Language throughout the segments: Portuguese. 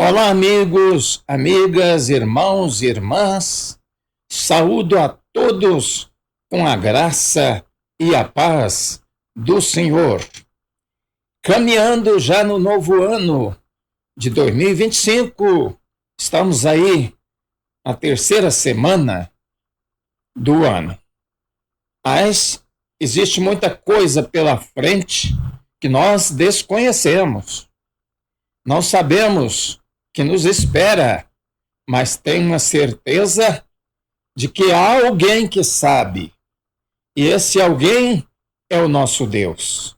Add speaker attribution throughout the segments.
Speaker 1: Olá, amigos, amigas, irmãos e irmãs. Saúdo a todos com a graça e a paz do Senhor. Caminhando já no novo ano de 2025, estamos aí na terceira semana do ano. Mas existe muita coisa pela frente que nós desconhecemos. Não sabemos o que nos espera, mas tenho uma certeza de que há alguém que sabe. E esse alguém é o nosso Deus.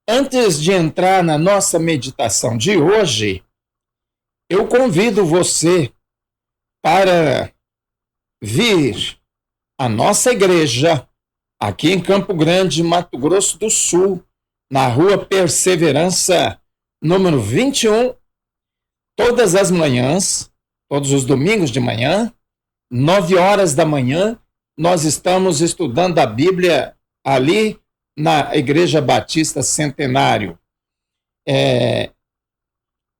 Speaker 1: Antes de entrar na nossa meditação de hoje, eu convido você para vir à nossa igreja, aqui em Campo Grande, Mato Grosso do Sul, na Rua Perseverança, número 21, todas as manhãs, todos os domingos de manhã, 9 horas da manhã, nós estamos estudando a Bíblia ali na Igreja Batista Centenário.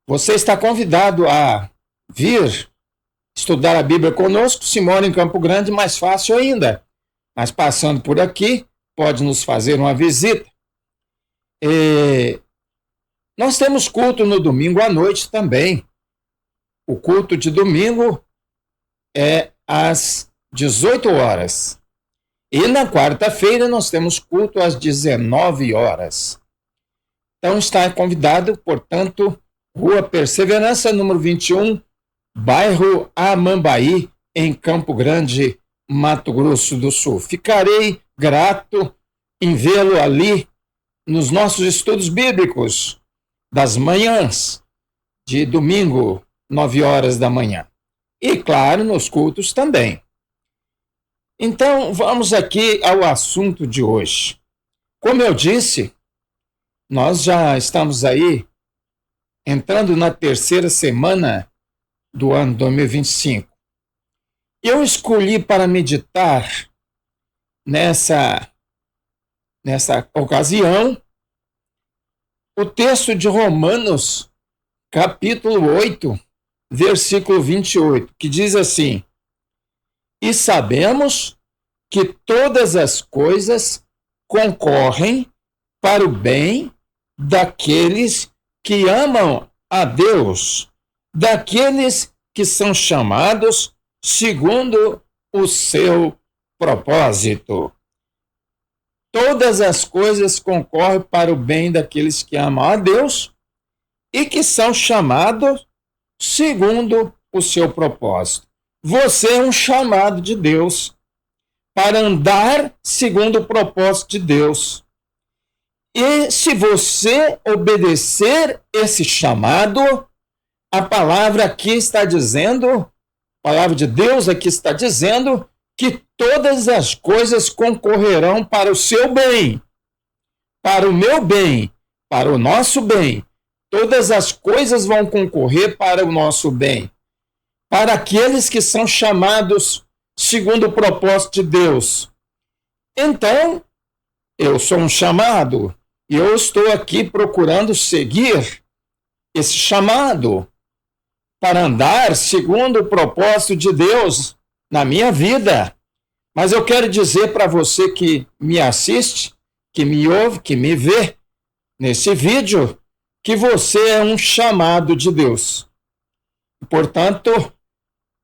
Speaker 1: Você está convidado a vir estudar a Bíblia conosco. Se mora em Campo Grande, mais fácil ainda. Mas passando por aqui, pode nos fazer uma visita. Nós temos culto no domingo à noite também. O culto de domingo é às 18 horas. E na quarta-feira nós temos culto às 19 horas. Então está convidado, portanto, Rua Perseverança, número 21, bairro Amambaí, em Campo Grande, Mato Grosso do Sul. Ficarei grato em vê-lo ali nos nossos estudos bíblicos das manhãs de domingo, 9 horas da manhã. E, claro, nos cultos também. Então, vamos aqui ao assunto de hoje. Como eu disse, nós já estamos aí entrando na terceira semana do ano 2025. Eu escolhi para meditar nessa ocasião o texto de Romanos, capítulo 8, versículo 28, que diz assim: E sabemos que todas as coisas concorrem para o bem daqueles que amam a Deus, daqueles que são chamados segundo o seu propósito. Todas as coisas concorrem para o bem daqueles que amam a Deus e que são chamados segundo o seu propósito. Você é um chamado de Deus para andar segundo o propósito de Deus. E se você obedecer esse chamado, a palavra aqui está dizendo, a palavra de Deus aqui está dizendo que todas as coisas concorrerão para o seu bem, para o meu bem, para o nosso bem. Todas as coisas vão concorrer para o nosso bem, para aqueles que são chamados segundo o propósito de Deus. Então, eu sou um chamado e eu estou aqui procurando seguir esse chamado para andar segundo o propósito de Deus na minha vida. Mas eu quero dizer para você que me assiste, que me ouve, que me vê nesse vídeo, que você é um chamado de Deus. Portanto,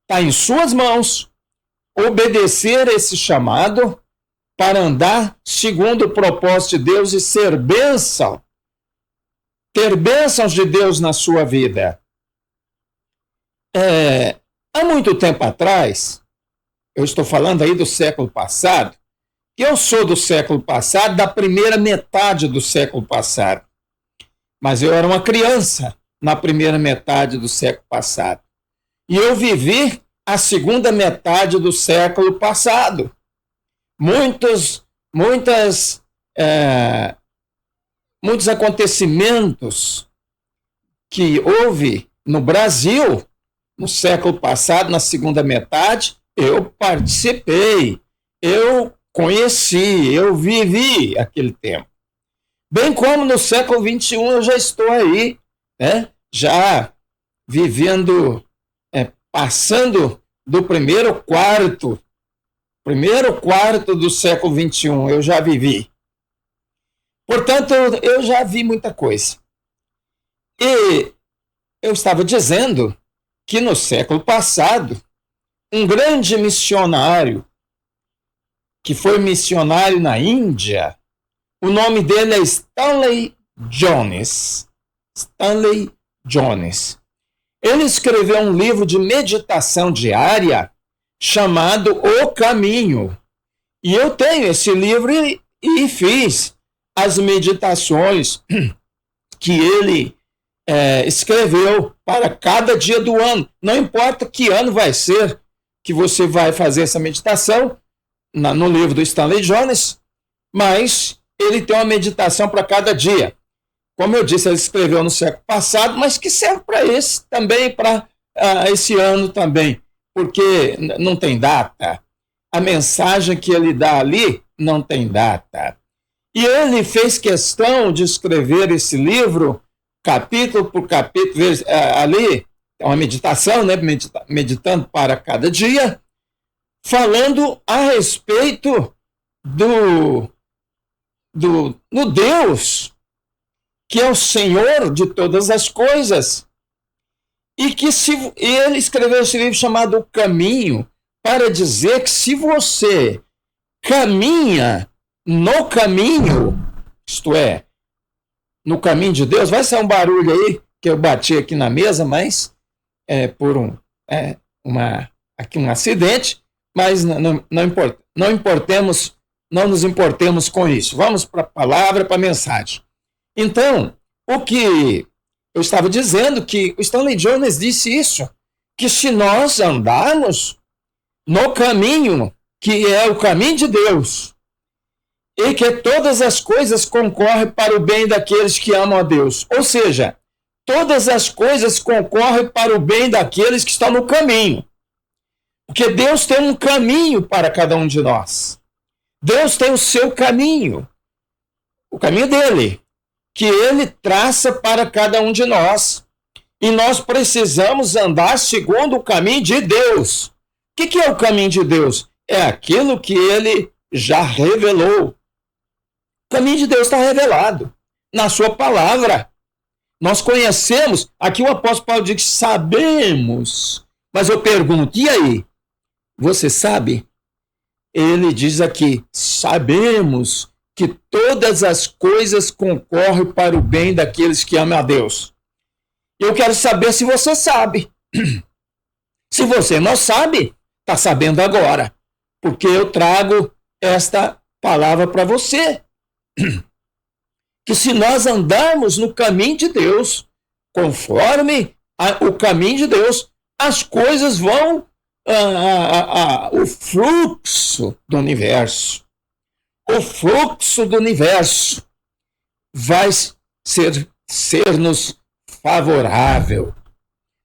Speaker 1: está em suas mãos obedecer esse chamado para andar segundo o propósito de Deus e ser bênção, ter bênçãos de Deus na sua vida. Há muito tempo atrás, eu estou falando aí do século passado, eu sou do século passado, da primeira metade do século passado, mas eu era uma criança na primeira metade do século passado. E eu vivi a segunda metade do século passado. Muitos acontecimentos que houve no Brasil no século passado, na segunda metade, eu participei, eu conheci, eu vivi aquele tempo. Bem como no século XXI eu já estou aí, né? Já vivendo, passando do primeiro quarto do século XXI, eu já vivi. Portanto, eu já vi muita coisa. E eu estava dizendo que no século passado, um grande missionário, que foi missionário na Índia, o nome dele é Stanley Jones. Stanley Jones. Ele escreveu um livro de meditação diária chamado O Caminho. E eu tenho esse livro e fiz as meditações que ele escreveu para cada dia do ano. Não importa que ano vai ser que você vai fazer essa meditação, no livro do Stanley Jones, mas ele tem uma meditação para cada dia. Como eu disse, ele escreveu no século passado, mas que serve para esse também, para esse ano também, porque não tem data. A mensagem que ele dá ali não tem data. E ele fez questão de escrever esse livro, capítulo por capítulo, ali, é uma meditação, né? Meditando para cada dia, falando a respeito do Deus, que é o Senhor de todas as coisas, e que ele escreveu esse livro chamado O Caminho, para dizer que se você caminha no caminho, isto é, no caminho de Deus, vai sair um barulho aí, que eu bati aqui na mesa, mas por um acidente, mas não nos importemos com isso. Vamos para a palavra, para a mensagem. Então, o que eu estava dizendo, que o Stanley Jones disse isso, que se nós andarmos no caminho, que é o caminho de Deus, e que todas as coisas concorrem para o bem daqueles que amam a Deus. Ou seja, todas as coisas concorrem para o bem daqueles que estão no caminho. Porque Deus tem um caminho para cada um de nós. Deus tem o seu caminho, o caminho dele, que ele traça para cada um de nós. E nós precisamos andar segundo o caminho de Deus. O que é o caminho de Deus? É aquilo que ele já revelou. O caminho de Deus está revelado na sua palavra. Nós conhecemos, aqui o apóstolo Paulo diz que sabemos, mas eu pergunto, e aí? Você sabe? Ele diz aqui, sabemos que todas as coisas concorrem para o bem daqueles que amam a Deus. Eu quero saber se você sabe. Se você não sabe, está sabendo agora, porque eu trago esta palavra para você. Que se nós andarmos no caminho de Deus, conforme o caminho de Deus, as coisas vão, o fluxo do universo, vai ser-nos favorável.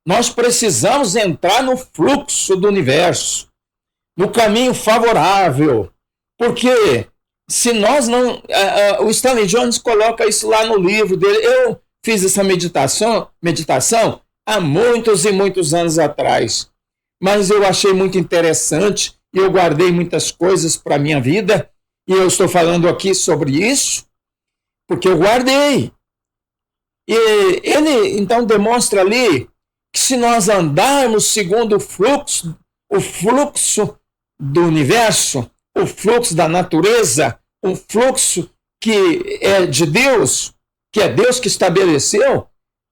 Speaker 1: Nós precisamos entrar no fluxo do universo, no caminho favorável, porque se nós não... o Stanley Jones coloca isso lá no livro dele. Eu fiz essa meditação há muitos e muitos anos atrás, mas eu achei muito interessante e eu guardei muitas coisas para a minha vida, e eu estou falando aqui sobre isso, porque eu guardei. E ele, então, demonstra ali que se nós andarmos segundo o fluxo do universo, o fluxo da natureza, o fluxo que é de Deus, que é Deus que estabeleceu,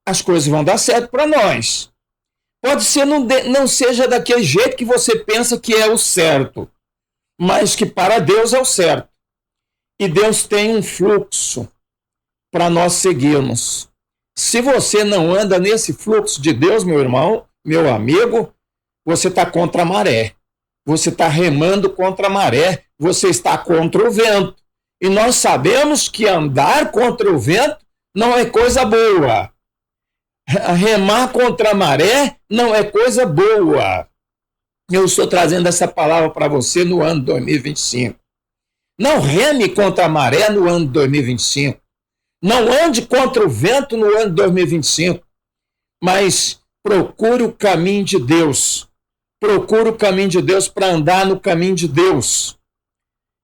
Speaker 1: as coisas vão dar certo para nós. Pode ser não seja daquele jeito que você pensa que é o certo, mas que para Deus é o certo. E Deus tem um fluxo para nós seguirmos. Se você não anda nesse fluxo de Deus, meu irmão, meu amigo, você está contra a maré. Você está remando contra a maré, você está contra o vento. E nós sabemos que andar contra o vento não é coisa boa. Remar contra a maré não é coisa boa. Eu estou trazendo essa palavra para você no ano 2025. Não reme contra a maré no ano 2025. Não ande contra o vento no ano 2025. Mas procure o caminho de Deus. Procure o caminho de Deus para andar no caminho de Deus.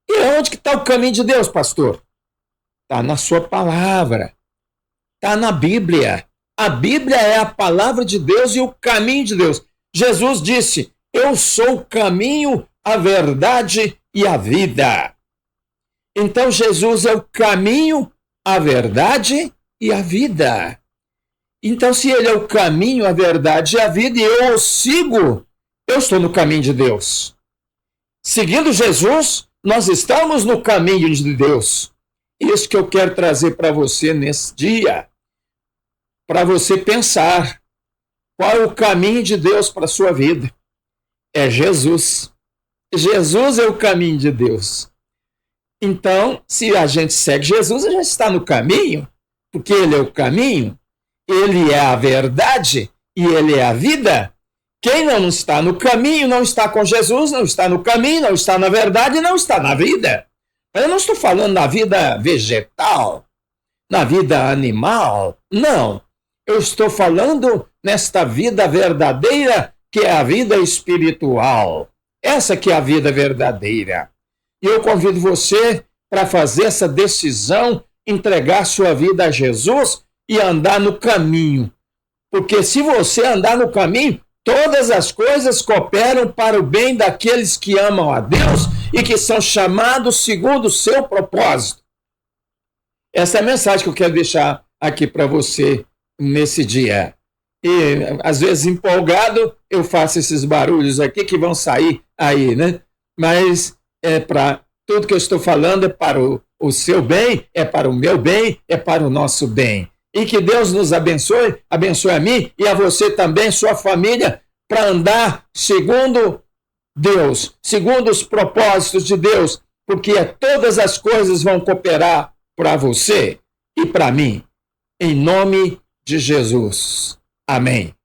Speaker 1: E onde que está o caminho de Deus, pastor? Está na sua palavra. Está na Bíblia. A Bíblia é a palavra de Deus e o caminho de Deus. Jesus disse, eu sou o caminho, a verdade e a vida. Então Jesus é o caminho, a verdade e a vida. Então se ele é o caminho, a verdade e a vida e eu o sigo, eu estou no caminho de Deus. Seguindo Jesus, nós estamos no caminho de Deus. Isso que eu quero trazer para você nesse dia. Para você pensar qual é o caminho de Deus para a sua vida. É Jesus. Jesus é o caminho de Deus. Então, se a gente segue Jesus, a gente está no caminho, porque ele é o caminho, ele é a verdade e ele é a vida. Quem não está no caminho, não está com Jesus, não está no caminho, não está na verdade, não está na vida. Eu não estou falando na vida vegetal, na vida animal, não. Eu estou falando nesta vida verdadeira, que é a vida espiritual. Essa que é a vida verdadeira. E eu convido você para fazer essa decisão, entregar sua vida a Jesus e andar no caminho. Porque se você andar no caminho, todas as coisas cooperam para o bem daqueles que amam a Deus e que são chamados segundo o seu propósito. Essa é a mensagem que eu quero deixar aqui para você nesse dia. E, às vezes, empolgado, eu faço esses barulhos aqui que vão sair aí, né? Mas tudo que eu estou falando é para o seu bem, é para o meu bem, é para o nosso bem. E que Deus nos abençoe, abençoe a mim e a você também, sua família, para andar segundo Deus, segundo os propósitos de Deus, porque todas as coisas vão cooperar para você e para mim. Em nome de Jesus. Amém.